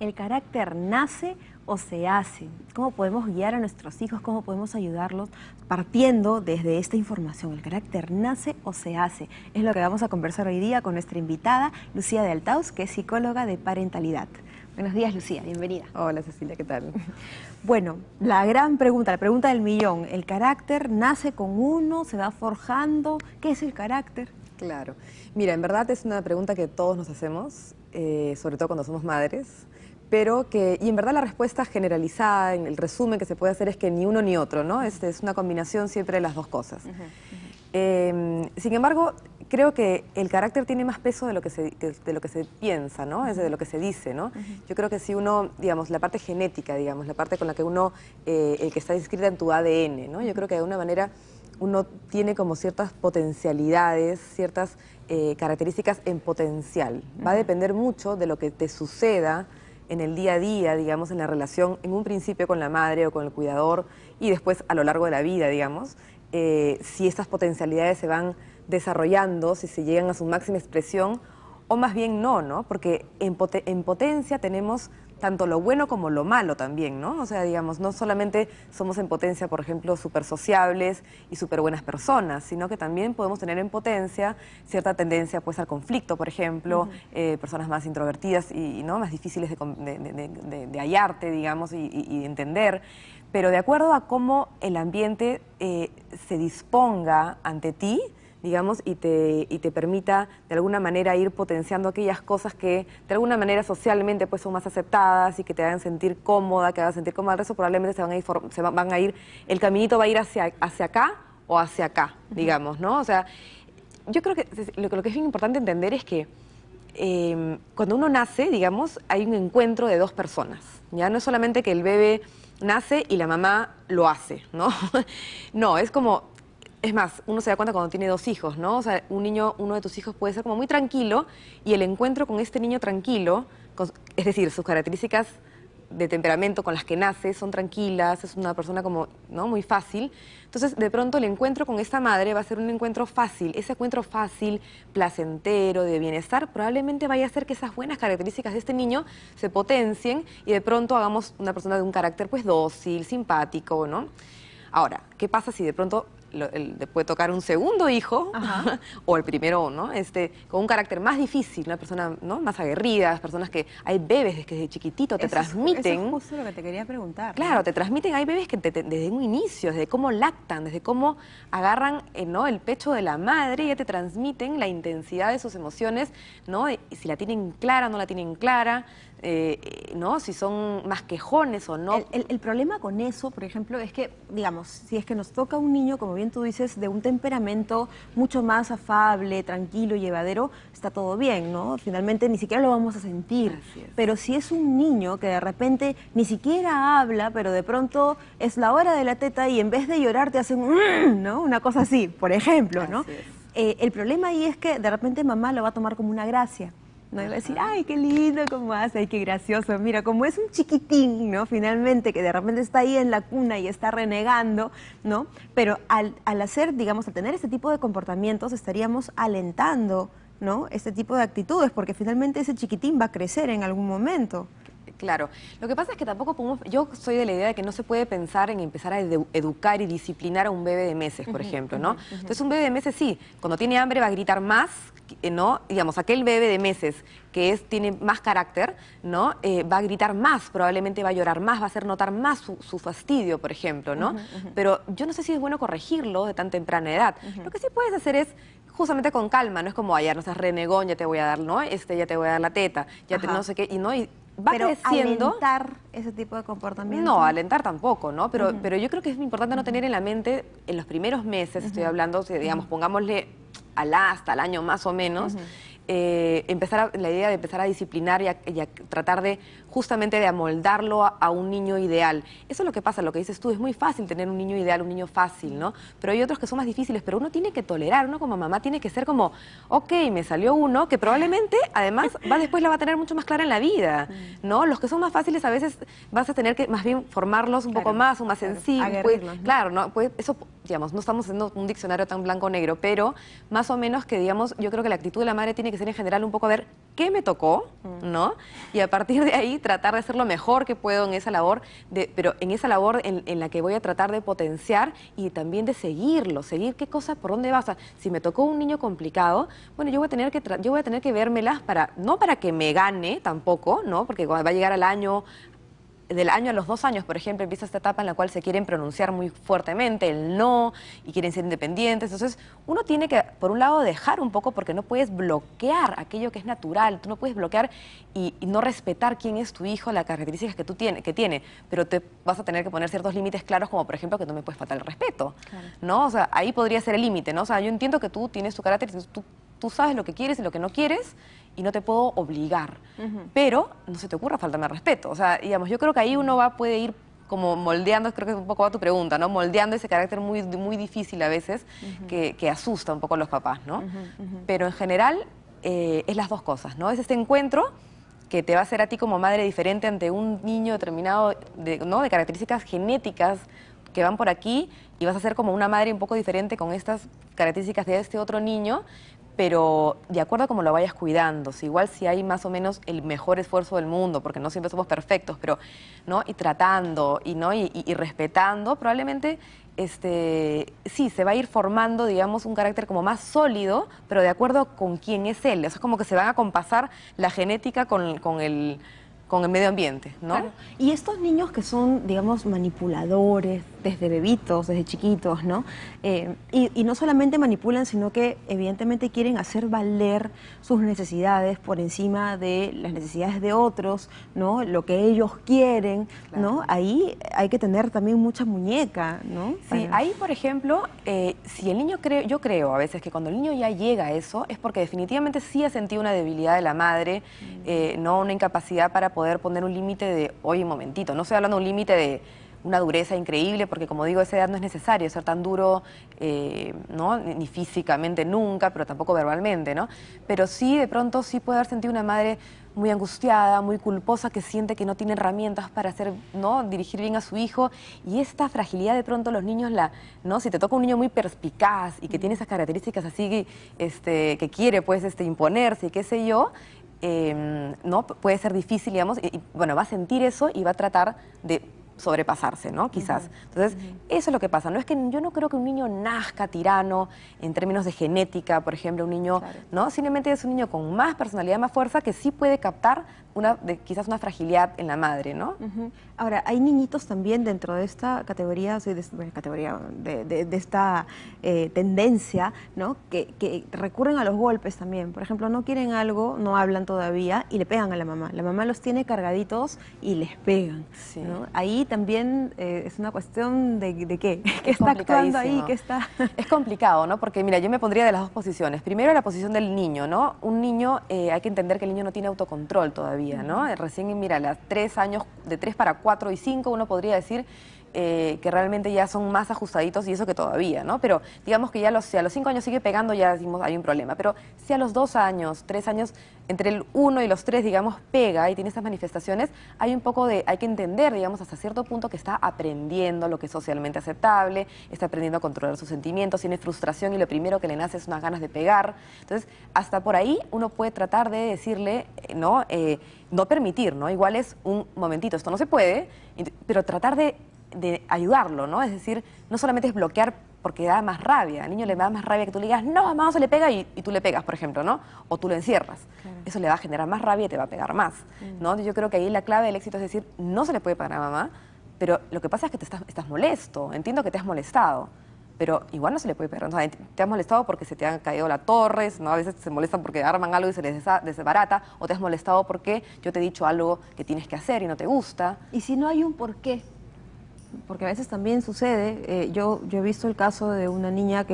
¿El carácter nace o se hace? ¿Cómo podemos guiar a nuestros hijos? ¿Cómo podemos ayudarlos partiendo desde esta información? ¿El carácter nace o se hace? Es lo que vamos a conversar hoy día con nuestra invitada, Lucía de Altaus, que es psicóloga de parentalidad. Buenos días, Lucía, bienvenida. Hola, Cecilia, ¿qué tal? Bueno, la gran pregunta, la pregunta del millón. ¿El carácter nace con uno, se va forjando? ¿Qué es el carácter? Claro. Mira, en verdad es una pregunta que todos nos hacemos, sobre todo cuando somos madres, y en verdad la respuesta generalizada, en el resumen que se puede hacer es que ni uno ni otro, ¿no? Es una combinación siempre de las dos cosas. Sin embargo, creo que el carácter tiene más peso de lo que se piensa, ¿no? Es de lo que se dice, ¿no? Yo creo que si uno, digamos, la parte genética, digamos, la parte con la que uno, el que está inscrita en tu ADN, ¿no? Yo creo que de alguna manera uno tiene como ciertas potencialidades, ciertas características en potencial. Va a depender mucho de lo que te suceda en el día a día, digamos, en la relación, en un principio con la madre o con el cuidador y después a lo largo de la vida, digamos, si estas potencialidades se van desarrollando, si se llegan a su máxima expresión o más bien no, ¿no? Porque en potencia tenemos tanto lo bueno como lo malo también, ¿no? O sea, digamos, no solamente somos en potencia, por ejemplo, súper sociables y súper buenas personas, sino que también podemos tener en potencia cierta tendencia pues al conflicto, por ejemplo, personas más introvertidas y ¿no? más difíciles de hallarte, digamos, y entender. Pero de acuerdo a cómo el ambiente se disponga ante ti, digamos, y te permita de alguna manera ir potenciando aquellas cosas que de alguna manera socialmente pues son más aceptadas y que te hagan sentir cómoda, que hagan sentir cómoda, el resto probablemente van a ir, el caminito va a ir hacia acá o hacia acá, digamos, ¿no? O sea, yo creo que lo que es bien importante entender es que cuando uno nace, digamos, hay un encuentro de dos personas, ¿ya? No es solamente que el bebé nace y la mamá lo hace, ¿no? No, es como... Es más, uno se da cuenta cuando tiene dos hijos, ¿no? O sea, uno de tus hijos puede ser como muy tranquilo y el encuentro con este niño tranquilo, es decir, sus características de temperamento con las que nace son tranquilas, es una persona como, ¿no? Muy fácil. Entonces, de pronto el encuentro con esta madre va a ser un encuentro fácil. Ese encuentro fácil, placentero, de bienestar, probablemente vaya a hacer que esas buenas características de este niño se potencien y de pronto hagamos una persona de un carácter pues dócil, simpático, ¿no? Ahora, ¿qué pasa si de pronto le puede tocar un segundo hijo, o el primero, ¿no? Con un carácter más difícil, una persona, ¿no? más aguerrida, personas que hay bebés que desde chiquitito te transmiten. Eso es justo lo que te quería preguntar. Claro, ¿no? te transmiten, hay bebés que desde un inicio, desde cómo lactan, desde cómo agarran ¿no? el pecho de la madre, ya te transmiten la intensidad de sus emociones, ¿no? Y si la tienen clara o no la tienen clara, ¿no? Si son más quejones o no. El problema con eso, por ejemplo, es que, digamos, si es que nos toca un niño, como bien tú dices, de un temperamento mucho más afable, tranquilo, llevadero, está todo bien, ¿no? Finalmente ni siquiera lo vamos a sentir. Pero si es un niño que de repente ni siquiera habla, pero de pronto es la hora de la teta y en vez de llorar te hacen, ¿no? Una cosa así, por ejemplo, ¿no? El problema ahí es que de repente mamá lo va a tomar como una gracia. No iba a decir, ay, qué lindo, cómo hace, ay, qué gracioso. Mira, como es un chiquitín, ¿no? Finalmente, que de repente está ahí en la cuna y está renegando, ¿no? Pero al hacer, digamos, al tener este tipo de comportamientos, estaríamos alentando, ¿no? Este tipo de actitudes, porque finalmente ese chiquitín va a crecer en algún momento. Claro, lo que pasa es que tampoco podemos, yo soy de la idea de que no se puede pensar en empezar a educar y disciplinar a un bebé de meses, por ejemplo, ¿no? Entonces un bebé de meses sí, cuando tiene hambre va a gritar más, ¿no? Digamos, aquel bebé de meses que tiene más carácter, ¿no? Va a gritar más, probablemente va a llorar más, va a hacer notar más su fastidio, por ejemplo, ¿no? Pero yo no sé si es bueno corregirlo de tan temprana edad. Lo que sí puedes hacer es justamente con calma, no es como, ayer no seas renegón, ya te voy a dar, ¿no? Ya te voy a dar la teta, ya te no sé qué, y no... Y, va creciendo. ¿Alentar ese tipo de comportamiento? No, alentar tampoco, ¿no? Pero yo creo que es importante no tener en la mente, en los primeros meses, estoy hablando, digamos, pongámosle hasta el año más o menos, la idea de empezar a disciplinar y a tratar de justamente de amoldarlo a un niño ideal. Eso es lo que pasa, lo que dices tú, es muy fácil tener un niño ideal, un niño fácil, ¿no? Pero hay otros que son más difíciles, pero uno tiene que tolerar, uno como mamá tiene que ser como, ok, me salió uno que probablemente, además, después la va a tener mucho más clara en la vida, ¿no? Los que son más fáciles a veces vas a tener que más bien formarlos un poco más, o más sensibles. Claro, ¿no? Pues eso digamos, no estamos haciendo un diccionario tan blanco-negro, pero más o menos que, digamos, yo creo que la actitud de la madre tiene que ser en general un poco a ver qué me tocó, ¿no? Y a partir de ahí tratar de hacer lo mejor que puedo en esa labor, pero en esa labor en la que voy a tratar de potenciar y también de seguirlo, seguir qué cosa, por dónde vas. O sea, si me tocó un niño complicado, bueno, yo voy a tener que vérmelas no para que me gane tampoco, ¿no? Porque cuando va a llegar del año a los 2 años, por ejemplo, empieza esta etapa en la cual se quieren pronunciar muy fuertemente el no y quieren ser independientes. Entonces, uno tiene que, por un lado, dejar un poco porque no puedes bloquear aquello que es natural. Tú no puedes bloquear y no respetar quién es tu hijo, las características que tiene, pero te vas a tener que poner ciertos límites claros, como por ejemplo que no me puedes faltar el respeto, claro, ¿no? O sea, ahí podría ser el límite, ¿no? O sea, yo entiendo que tú tienes tu carácter, tú sabes lo que quieres y lo que no quieres, y no te puedo obligar, pero no se te ocurra faltarme al respeto. O sea, digamos, yo creo que ahí uno puede ir como moldeando, creo que un poco va tu pregunta, ¿no? Moldeando ese carácter muy, muy difícil a veces, que asusta un poco a los papás, ¿no? Pero en general es las dos cosas, ¿no? Es este encuentro que te va a hacer a ti como madre diferente ante un niño determinado, ¿no? De características genéticas que van por aquí, y vas a ser como una madre un poco diferente con estas características de este otro niño, pero de acuerdo a cómo lo vayas cuidando. Igual si hay más o menos el mejor esfuerzo del mundo, porque no siempre somos perfectos, pero ¿no? Y tratando y respetando, probablemente sí, se va a ir formando, digamos, un carácter como más sólido, pero de acuerdo con quién es él. Eso es como que se van a compasar la genética con el medio ambiente, ¿no? Claro. Y estos niños que son, digamos, manipuladores desde bebitos, desde chiquitos, ¿no? Y no solamente manipulan, sino que evidentemente quieren hacer valer sus necesidades por encima de las necesidades de otros, ¿no? Lo que ellos quieren, claro, ¿no? Ahí hay que tener también mucha muñeca, ¿no? Sí, ahí, por ejemplo, si el niño yo creo a veces que cuando el niño ya llega a eso, es porque definitivamente sí ha sentido una debilidad de la madre, no una incapacidad para poder poner un límite de, oye, un momentito, no estoy hablando de un límite de una dureza increíble, porque como digo, a esa edad no es necesario ser tan duro, ¿no? Ni físicamente nunca, pero tampoco verbalmente, ¿no? Pero sí, de pronto, sí puede haber sentido una madre muy angustiada, muy culposa, que siente que no tiene herramientas para hacer, ¿no? Dirigir bien a su hijo, y esta fragilidad de pronto los niños, ¿no? Si te toca un niño muy perspicaz y que tiene esas características así, que quiere, pues, imponerse y qué sé yo, ¿no? Puede ser difícil, digamos, bueno, va a sentir eso y va a tratar de sobrepasarse, ¿no? Quizás. Entonces, eso es lo que pasa. No es que yo no creo que un niño nazca tirano en términos de genética, por ejemplo, un niño, claro, ¿no? Simplemente es un niño con más personalidad, más fuerza, que sí puede captar quizás una fragilidad en la madre, ¿no? Ahora, hay niñitos también dentro de esta categoría, de esta tendencia, ¿no? Que recurren a los golpes también. Por ejemplo, no quieren algo, no hablan todavía y le pegan a la mamá. La mamá los tiene cargaditos y les pegan, sí, ¿no? Ahí también es una cuestión de qué, ¿qué está actuando ahí? ¿Qué está? Es complicado, ¿no? Porque mira, yo me pondría de las dos posiciones. Primero, la posición del niño, ¿no? Un niño, hay que entender que el niño no tiene autocontrol todavía, ¿no? Recién, mira, a los 3 años, de 3 para 4 y 5, uno podría decir que realmente ya son más ajustaditos, y eso que todavía, ¿no? Pero digamos que ya si a los 5 años sigue pegando, ya decimos hay un problema. Pero si a los 2 años, 3 años, entre el 1 y los 3, digamos, pega y tiene estas manifestaciones, hay que entender, digamos, hasta cierto punto que está aprendiendo lo que es socialmente aceptable, está aprendiendo a controlar sus sentimientos, tiene frustración y lo primero que le nace es unas ganas de pegar. Entonces, hasta por ahí uno puede tratar de decirle, ¿no? No permitir, ¿no? Igual es un momentito, esto no se puede, pero tratar de ayudarlo, ¿no? Es decir, no solamente es bloquear porque da más rabia. Al niño le da más rabia que tú le digas, no, mamá, no se le pega, y tú le pegas, por ejemplo, ¿no? O tú lo encierras. Claro. Eso le va a generar más rabia y te va a pegar más, ¿no? Yo creo que ahí la clave del éxito es decir, no se le puede pegar a mamá, pero lo que pasa es que estás molesto. Entiendo que te has molestado, pero igual no se le puede pegar. O sea, te has molestado porque se te han caído las torres, ¿no? A veces se molestan porque arman algo y se les desbarata, o te has molestado porque yo te he dicho algo que tienes que hacer y no te gusta. ¿Y si no hay un porqué? Porque a veces también sucede, yo he visto el caso de una niña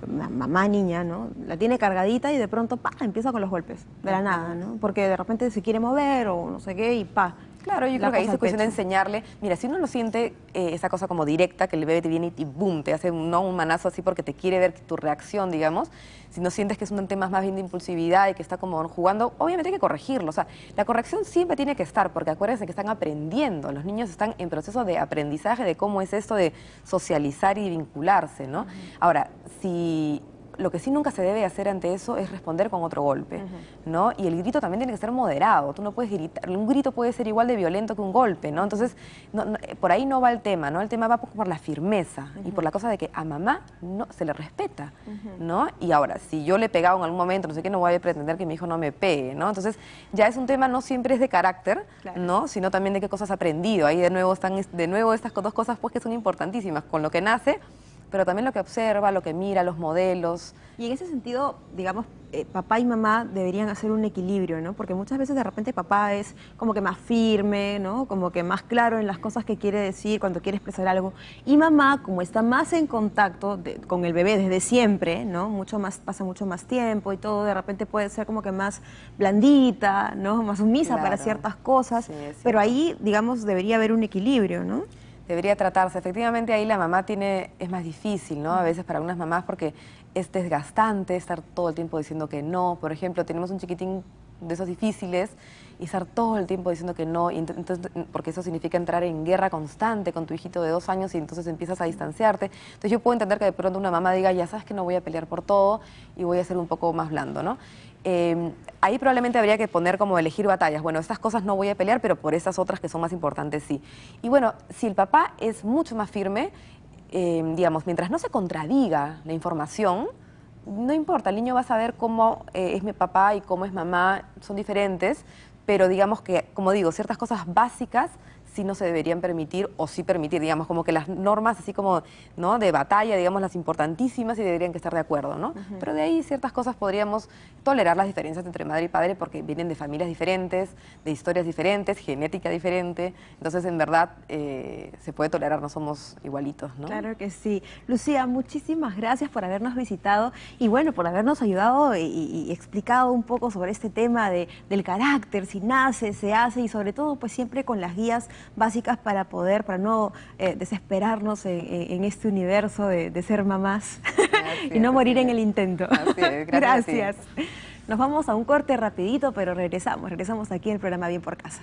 mamá niña, ¿no? La tiene cargadita y de pronto, ¡pa!, empieza con los golpes, de la nada, ¿no? Porque de repente se quiere mover o no sé qué y ¡pa!, Claro, yo creo que ahí es cuestión de enseñarle. Mira, si uno no siente esa cosa como directa, que el bebé te viene y boom, te hace un manazo así porque te quiere ver tu reacción, digamos. Si no sientes que es un tema más bien de impulsividad y que está como jugando, obviamente hay que corregirlo. O sea, la corrección siempre tiene que estar, porque acuérdense que están aprendiendo. Los niños están en proceso de aprendizaje de cómo es esto de socializar y vincularse, ¿no? Ahora, si... Lo que sí nunca se debe hacer ante eso es responder con otro golpe, ¿no? Y el grito también tiene que ser moderado. Tú no puedes gritar, un grito puede ser igual de violento que un golpe, ¿no? Entonces, por ahí no va el tema, ¿no? El tema va por la firmeza y por la cosa de que a mamá no se le respeta, ¿no? Y ahora, si yo le he pegado en algún momento, no sé qué, no voy a pretender que mi hijo no me pegue, ¿no? Entonces, ya es un tema no siempre es de carácter, ¿no? Sino también de qué cosas ha aprendido. Ahí de nuevo están estas dos cosas pues que son importantísimas, con lo que nace, pero también lo que observa, lo que mira, los modelos. Y en ese sentido, digamos, papá y mamá deberían hacer un equilibrio, ¿no? Porque muchas veces de repente papá es como que más firme, ¿no? Como que más claro en las cosas que quiere decir cuando quiere expresar algo. Y mamá, como está más en contacto con el bebé desde siempre, ¿no? Pasa mucho más tiempo y todo, de repente puede ser como que más blandita, ¿no? Más sumisa para ciertas cosas. Sí, pero ahí, digamos, debería haber un equilibrio, ¿no? Debería tratarse. Efectivamente, ahí la mamá es más difícil, ¿no? A veces para algunas mamás porque es desgastante estar todo el tiempo diciendo que no. Por ejemplo, tenemos un chiquitín de esos difíciles y estar todo el tiempo diciendo que no, y entonces, porque eso significa entrar en guerra constante con tu hijito de 2 años y entonces empiezas a distanciarte. Entonces yo puedo entender que de pronto una mamá diga, ya sabes que no voy a pelear por todo y voy a ser un poco más blando, ¿no? Ahí probablemente habría que poner como elegir batallas. Bueno, estas cosas no voy a pelear, pero por estas otras que son más importantes sí. Y bueno, si el papá es mucho más firme, digamos, mientras no se contradiga la información, no importa, el niño va a saber cómo es mi papá y cómo es mamá, son diferentes, pero digamos que, como digo, ciertas cosas básicas sí no se deberían permitir o sí permitir, digamos, como que las normas así como, ¿no?, de batalla, digamos, las importantísimas y deberían que estar de acuerdo, ¿no? Pero de ahí ciertas cosas podríamos tolerar las diferencias entre madre y padre porque vienen de familias diferentes, de historias diferentes, genética diferente, entonces en verdad se puede tolerar, no somos igualitos, ¿no? Claro que sí. Lucía, muchísimas gracias por habernos visitado y bueno, por habernos ayudado y explicado un poco sobre este tema del carácter, si nace, se hace y sobre todo pues siempre con las guías básicas para no desesperarnos en este universo de ser mamás y no morir en el intento. Así es, gracias. Nos vamos a un corte rapidito, pero regresamos aquí en el programa Bien por Casa.